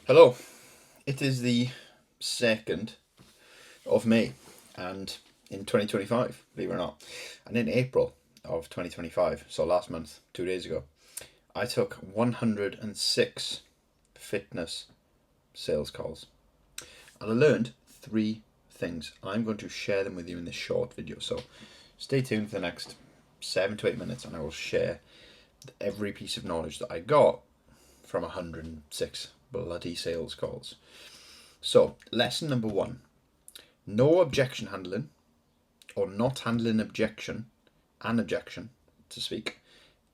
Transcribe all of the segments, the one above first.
Hello, it is the 2nd of May and in 2025, believe it or not, and in April of 2025, so last month, 2 days ago, I took 106 fitness sales calls and I learned three things. I'm going to share them with you in this short video, so stay tuned for the next 7 to 8 minutes and I will share every piece of knowledge that I got from 106 bloody sales calls. So, lesson number one: no objection handling, or not handling an objection to speak,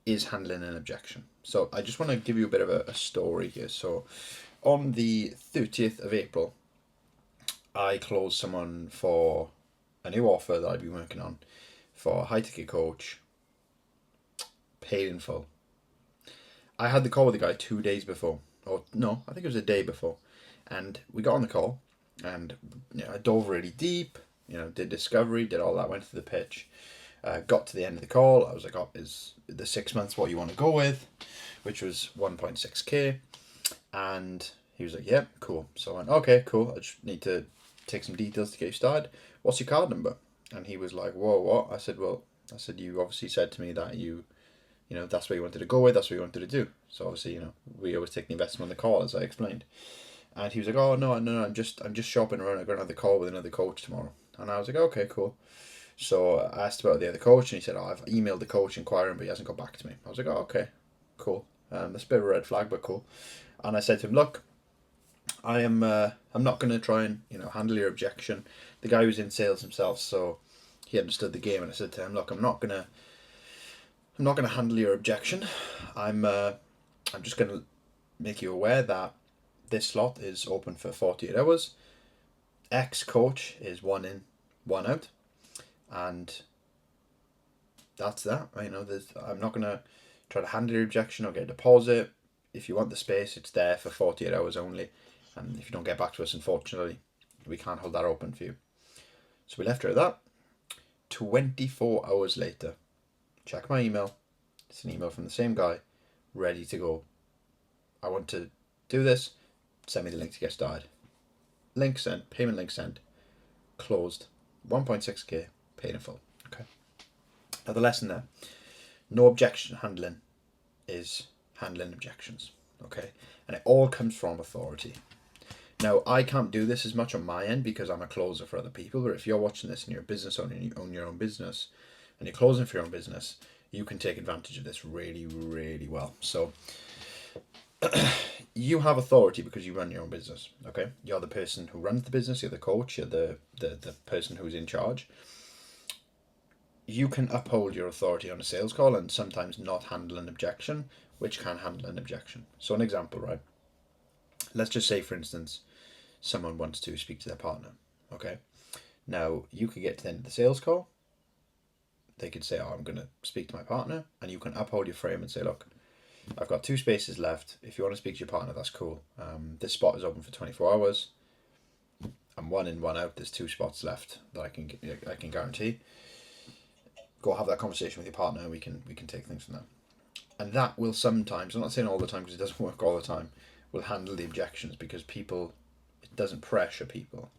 is handling an objection. So, I just want to give you a bit of a story here. So, on the 30th of April, I closed someone for a new offer that I'd been working on for a high ticket coach, paid in full. I had the call with the guy 2 days before, or no, I think it was a day before, and we got on the call, and I dove really deep. Did discovery, did all that, went through the pitch, got to the end of the call. I was like, "Oh, is the 6 months what you want to go with?" Which was 1.6k, and he was like, "Yep, yeah, cool." So I went, "Okay, cool. I just need to take some details to get you started. What's your card number?" And he was like, "Whoa, what?" I said, "Well, you obviously said to me that that's what you wanted to go with, that's what you wanted to do. So obviously, we always take the investment on the call, as I explained." And he was like, "Oh, no, I'm just shopping around. I'm going to have the call with another coach tomorrow." And I was like, "Okay, cool." So I asked about the other coach, and he said, "Oh, I've emailed the coach inquiring, but he hasn't got back to me." I was like, "Oh, okay, cool. That's a bit of a red flag, but cool." And I said to him, "Look, I'm not going to try and handle your objection." The guy was in sales himself, so he understood the game. And I said to him, "Look, I'm not gonna handle your objection. I'm just gonna make you aware that this slot is open for 48 hours. X coach is one in, one out, and that's that. I'm not gonna try to handle your objection or get a deposit. If you want the space, it's there for 48 hours only, and if you don't get back to us, unfortunately, we can't hold that open for you." So we left her at that. 24 hours later, check my email. It's an email from the same guy, ready to go. "I want to do this. Send me the link to get started." Link sent, payment link sent, closed. 1.6k, paid in full. Okay. Now the lesson there: no objection handling is handling objections. Okay, and it all comes from authority. Now I can't do this as much on my end because I'm a closer for other people. But if you're watching this and you're a business owner and you own your own business and you're closing for your own business, you can take advantage of this really, really well. So you have authority because you run your own business. Okay, you're the person who runs the business. You're the coach. You're the person who's in charge. You can uphold your authority on a sales call and sometimes not handle an objection, which can handle an objection. So an example, right? Let's just say, for instance, someone wants to speak to their partner. Okay, now you could get to the end of the sales call. They could say, "Oh, I'm going to speak to my partner," and you can uphold your frame and say, "Look, I've got 2 spaces left. If you want to speak to your partner, that's cool. This spot is open for 24 hours. I'm one in, one out. There's 2 spots left that I can guarantee. Go have that conversation with your partner, and we can take things from there." And that will sometimes, I'm not saying all the time because it doesn't work all the time, will handle the objections because it doesn't pressure people.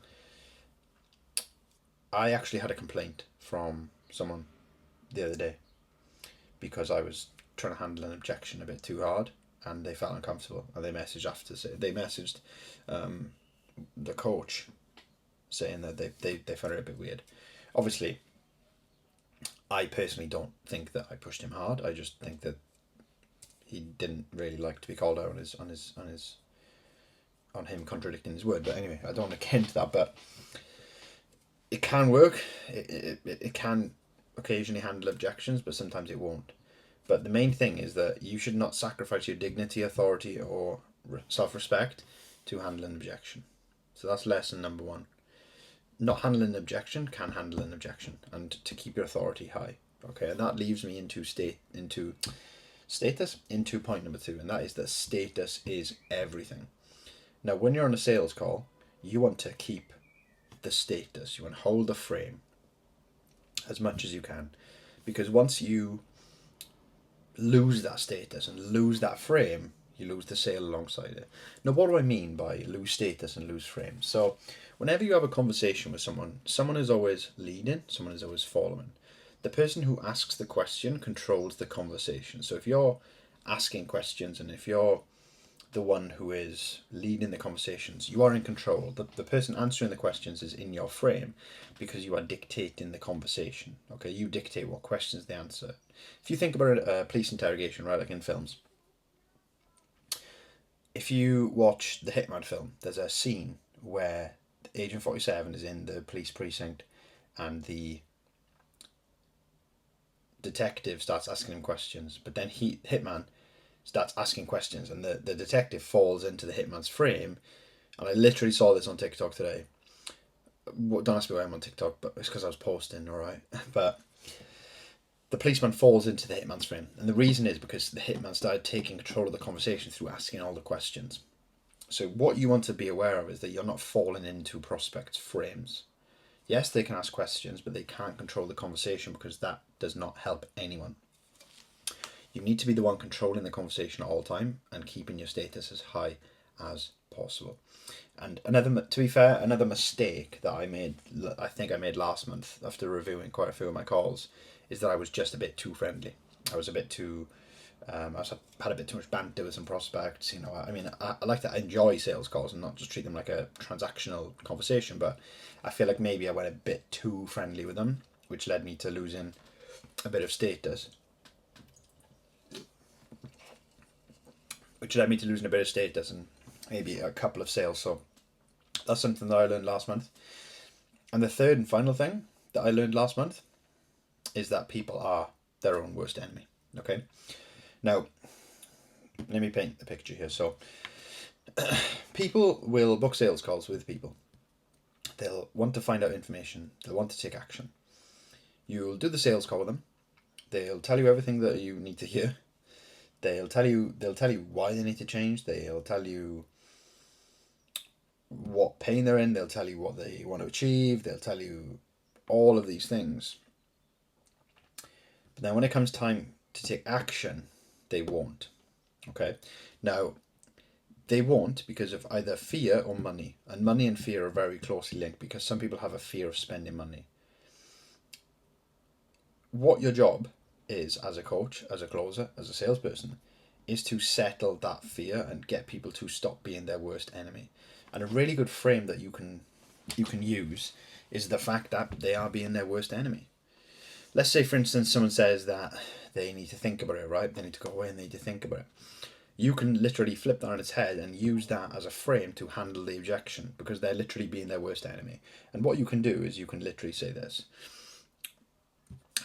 I actually had a complaint from someone the other day because I was trying to handle an objection a bit too hard, and they felt uncomfortable, and they messaged the coach saying that they found it a bit weird. Obviously, I personally don't think that I pushed him hard. I just think that he didn't really like to be called out on him contradicting his word. But anyway, I don't want to get into that. But it can work. It can occasionally handle objections, but sometimes it won't. But the main thing is that you should not sacrifice your dignity, authority, or self-respect to handle an objection. So that's lesson number one. Not handling an objection can handle an objection, and to keep your authority high. Okay, and that leaves me into point number two, and that is that status is everything. Now, when you're on a sales call, you want to keep the status. You want to hold the frame as much as you can, because once you lose that status and lose that frame, You lose the sale alongside it. Now, what do I mean by lose status and lose frame? So, whenever you have a conversation with someone, someone is always leading, someone is always following. The person who asks the question controls the conversation. So, if you're asking questions and if you're the one who is leading the conversations, you are in control. The person answering the questions is in your frame because you are dictating the conversation. Okay, you dictate what questions they answer. If you think about a police interrogation, right, like in films, if you watch the Hitman film, there's a scene where Agent 47 is in the police precinct and the detective starts asking him questions, but then Hitman starts asking questions and the detective falls into the Hitman's frame. And I literally saw this on TikTok today. Don't ask me why I'm on TikTok, but it's because I was posting, alright? But the policeman falls into the Hitman's frame. And the reason is because the Hitman started taking control of the conversation through asking all the questions. So what you want to be aware of is that you're not falling into prospects' frames. Yes, they can ask questions, but they can't control the conversation because that does not help anyone. You need to be the one controlling the conversation at all time and keeping your status as high as possible. And to be fair, another mistake that I think I made last month after reviewing quite a few of my calls, is that I was just a bit too friendly. I was a bit too, I had a bit too much banter with some prospects. I like to enjoy sales calls and not just treat them like a transactional conversation, but I feel like maybe I went a bit too friendly with them, which led me to losing a bit of status. And maybe a couple of sales. So that's something that I learned last month. And the third and final thing that I learned last month is that people are their own worst enemy. Okay? Now, let me paint the picture here. So, people will book sales calls with people. They'll want to find out information. They'll want to take action. You'll do the sales call with them. They'll tell you everything that you need to hear. They'll tell you why they need to change. They'll tell you what pain they're in. They'll tell you what they want to achieve. They'll tell you all of these things. But then when it comes time to take action, they won't. Okay? Now, they won't because of either fear or money. And money and fear are very closely linked because some people have a fear of spending money. What your job is as a coach, as a closer, as a salesperson, is to settle that fear and get people to stop being their worst enemy. And a really good frame that you can use is the fact that they are being their worst enemy. Let's say, for instance, someone says that they need to think about it, right? They need to go away and they need to think about it. You can literally flip that on its head and use that as a frame to handle the objection because they're literally being their worst enemy. And what you can do is you can literally say this: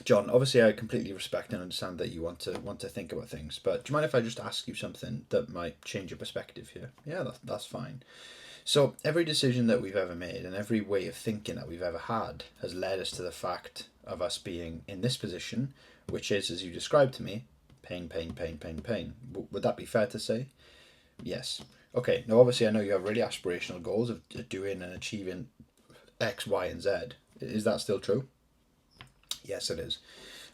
John, obviously I completely respect and understand that you want to think about things, but do you mind if I just ask you something that might change your perspective here? Yeah, that's fine. So every decision that we've ever made and every way of thinking that we've ever had has led us to the fact of us being in this position, which is, as you described to me, pain, pain, pain, pain, pain. Would that be fair to say? Yes. Okay, now obviously I know you have really aspirational goals of doing and achieving X, Y, and Z. Is that still true? Yes, it is.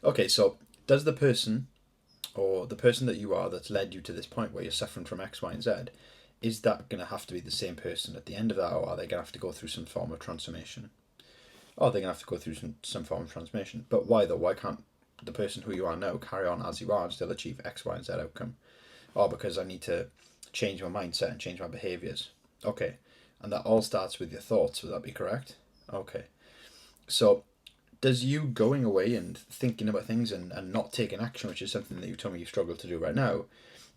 Okay, so does the person that you are that's led you to this point where you're suffering from X, Y, and Z, is that going to have to be the same person at the end of that, or are they going to have to go through some form of transformation? Oh, they're going to have to go through some form of transformation. But why though? Why can't the person who you are now carry on as you are and still achieve X, Y, and Z outcome? Oh, because I need to change my mindset and change my behaviours. Okay, and that all starts with your thoughts, would that be correct? Okay, so does you going away and thinking about things and not taking action, which is something that you told me you struggle to do right now,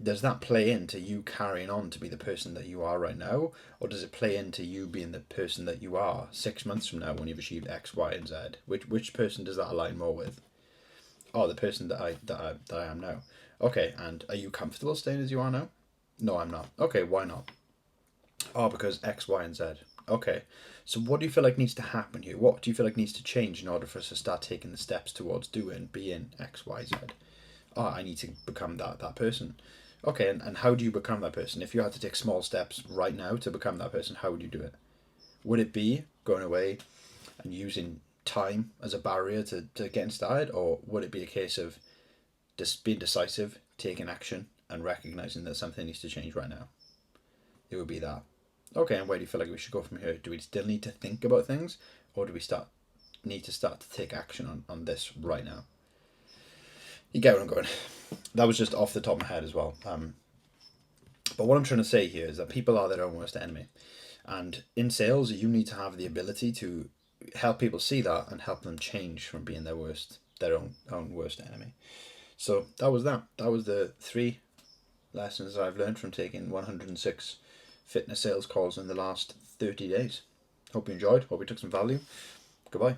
does that play into you carrying on to be the person that you are right now, or does it play into you being the person that you are 6 months from now when you've achieved X, Y, and Z? Which person does that align more with? Oh, the person that I am now. Okay, and are you comfortable staying as you are now? No, I'm not. Okay, why not? Oh, because X, Y, and Z. Okay, so what do you feel like needs to happen here? What do you feel like needs to change in order for us to start taking the steps towards being X, Y, Z? Oh, I need to become that person. Okay, and how do you become that person? If you had to take small steps right now to become that person, how would you do it? Would it be going away and using time as a barrier to getting started, or would it be a case of just being decisive, taking action, and recognizing that something needs to change right now, it would be that. Okay, and where do you feel like we should go from here? Do we still need to think about things, or do we need to start to take action on this right now? You get where I'm going. That was just off the top of my head as well. But what I'm trying to say here is that people are their own worst enemy. And in sales, you need to have the ability to help people see that and help them change from being their own worst enemy. So that was that. That was the 3 lessons I've learned from taking 106 fitness sales calls in the last 30 days. Hope you enjoyed. Hope you took some value. Goodbye.